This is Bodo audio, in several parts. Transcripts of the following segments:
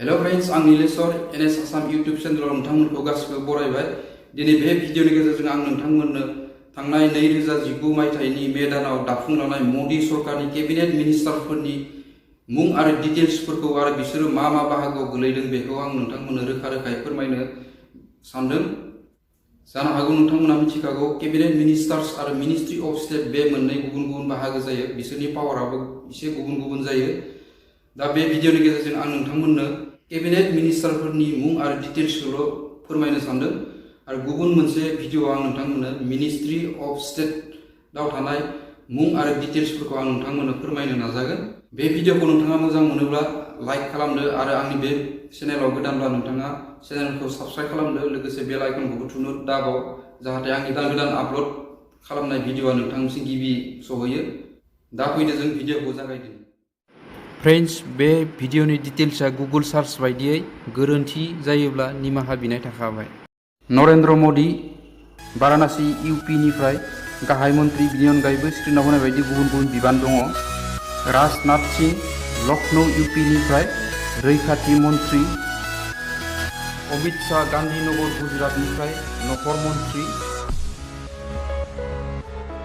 हेलो फ्रेंड्स, आं Nileshwar NS Assam YouTube channel नोंथांमोनखौ गासिबो बरायबाय। दिनै बे भिडिअनि गेजेरजों आं नोंथांमोननो थांनाय 2019 मायथाइनि मे दानाव दाफुंलांनाय मोदी सरकारनि केबिनेट मिनिस्टारफोरनि मुं आरो डिटेल्सफोरखौ आरो बिसोरो मा मा बाहागोआव गोलैदों बेखौ आं नोंथांमोननो रोखा-रोखायै फोरमायनो सानदों। जानो हागौ नोंथांमोना मिथिखागौ, केबिनेट मिनिस्टार्स आरो मिनिस्ट्रि अफ स्टेट बे मोननै गुबुन-गुबुन बाहागो जायो। बिसोरनि पावाराबो एसे गुबुन-गुबुन जायो। दा बे भिडिअनि गेजेरजों आं नोंथांमोननो केबिनेट मिनिस्टारफोरनि मुं आरो डिटेल्सखौल' फोरमायनो सानदों आरो गुबुन मोनसे भिडिअ आं नोंथांमोननो मिनिस्ट्रि अफ स्टेटआव थानाय मुं आरो डिटेल्सफोरखौ आं नोंथांमोननो फोरमायनो नाजागोन। बे भिडिअखौ नोंथाङा मोजां मोनोब्ला लाइक खालामदो आरो आंनि बे चेनेलाव गोदानब्ला नोंथाङा चेनेलखौ साबस्क्राइब खालामदो, लोगोसे बेल आइकनखौबो थुनो दाबाव, जाहाथे आंनि गोदान आपल'ड खालामनाय भिडिअआ नोंथांनिसिम गिबि सहैयो। दा फैदो जों भिडिअखौ जागायदिनि। फ्रेंड्स, बे भिडिअनि डिटेल्सआ गुगल सार्च बायदियै गोरोन्थि जायोब्ला निमाहा बिनाय थाखाबाय। नरेन्द्र मदि वाराणसि इउपिनिफ्राय गाहाय मन्त्रि, बिनि अनगायैबो स्क्रिनाव होनाय बायदि गुबुन गुबुन बिबान दङ। राजनाथ सिंह लखनौ इउपिनिफ्राय रैखाथि मन्त्रि। अमित शाह गान्धीनगर गुजरातनिफ्राय नखर मन्त्रि।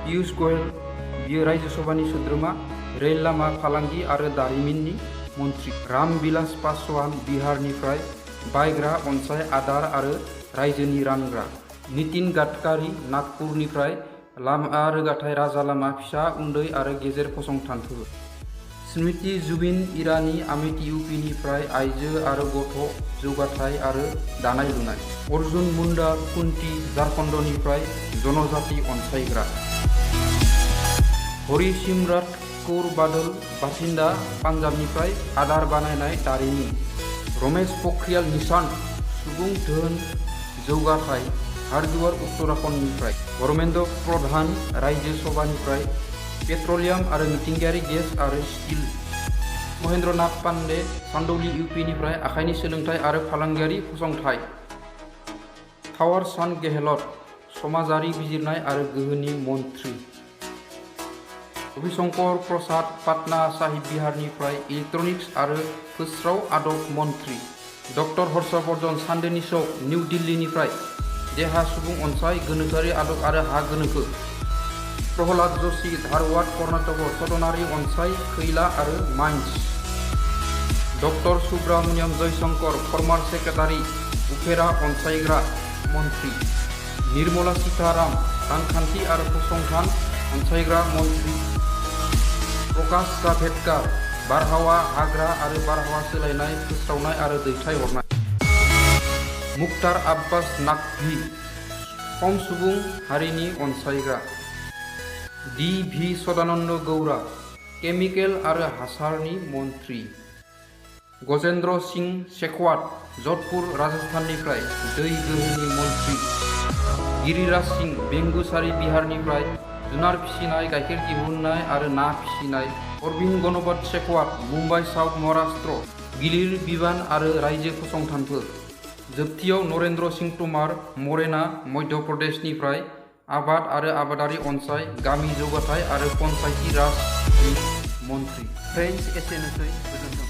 पियुष ग'यल, बियो राज्य सभानि सोद्रोमा, रेल लामा, फालांगि आरो दारिमिननि मन्त्रि। राम बिलास पासवान बिहारनिफ्राय बायग्रा, अनसाय, आदार आरो रायजोनि रानग्रा। नितिन गाडकारि नागपुरनिफ्राय लामा रोगाथाइ, राजा लामा, फिसा, उन्दै आरो गेजेर फसंथानफोर। स्मृति जुबिन इरानी आमेठी इउपिनिफ्राय आइजो आरो गथ' जौगाथाय आरो दानाय लुनाय। अर्जुन मुन्डा कुन्ती झारखन्डनिफ्राय जनजाति अनसायग्रा। हरिसिमराट कौर बादल बाथिन्दा पान्जाबनिफ्राय आदार बानायनाय दारिमिन। रमेश पख्रियाल निशांक सुबुं धोन जौगाथाय, हारिद्वार उत्तराखन्डनिफ्राय। धर्मेन्द्र प्रधान राज्य सभानिफ्राय पेट्रलियाम आरो मिथिंगायारि गेस आरो स्टिल। महेन्द्र नाथ पान्डे चान्दौली इउपिनिफ्राय आखाइनि सोलोंथाइ आरो फालांगियारि फसंथाइ। थावार चान्द गेहलट समाजारि बिजिरनाय आरो गोहोनि मन्त्रि। रविशंकर प्रसाद पाटना साहिब बिहारनिफ्राय इलेक्ट्रनिक्स आरो फोस्राव आदब मन्त्रि। डक्टर हर्षवर्धन चान्दनी चौक निउ दिल्लीनिफ्राय देहा, सुबुं अनसाय, गोनोखोआरि आदब आरो हा गोनोखो। प्रहलाद जशी धारवाड कर्नाटक सदनारि अनसाय, खैला आरो माइन्स। Doctor Subrahmanyam Jaishankar former secretary, उफेरा अनसायग्रा मन्त्रि। निर्मला सीताराम रांखान्थि आरो फसंथान अनसायग्रा मन्त्रि। प्रकाश जाभेडकार बारहावा, हाग्रा आरो बारहावा सोलायनाय, फोस्रावनाय आरो दैथायहरनाय। मुख्तार आब्बास नाकभि खम सुबुं हारिनि अनसायग्रा। D V Sadananda Gowda chemical आरो हासारनि मन्त्रि। गजेन्द्र सिंह शेखावत जधपुर राजस्थाननिफ्राय दै गोहोनि मन्त्रि। गिरिराज सिंह बेंगुसारी बिहारनिफ्राय जुनार फिसिनाय, गाइखेर दिहुननाय आरो ना फिसिनाय। अरविन्द गणपत शेखावत मुम्बाइ साउथ महाराष्ट्र गिलिर बिबान आरो रायजो फसंथानफोर। जोबथियाव नरेन्द्र सिंह तोमार मरेना मध्य प्रदेशनिफ्राय आबाद आरो आबादारि अनसाय, गामि जौगाथाय आरो पन्चायती राजनि मन्त्रि। फ्रेन्ड्स, एसेनोसै, गोजोन्थों।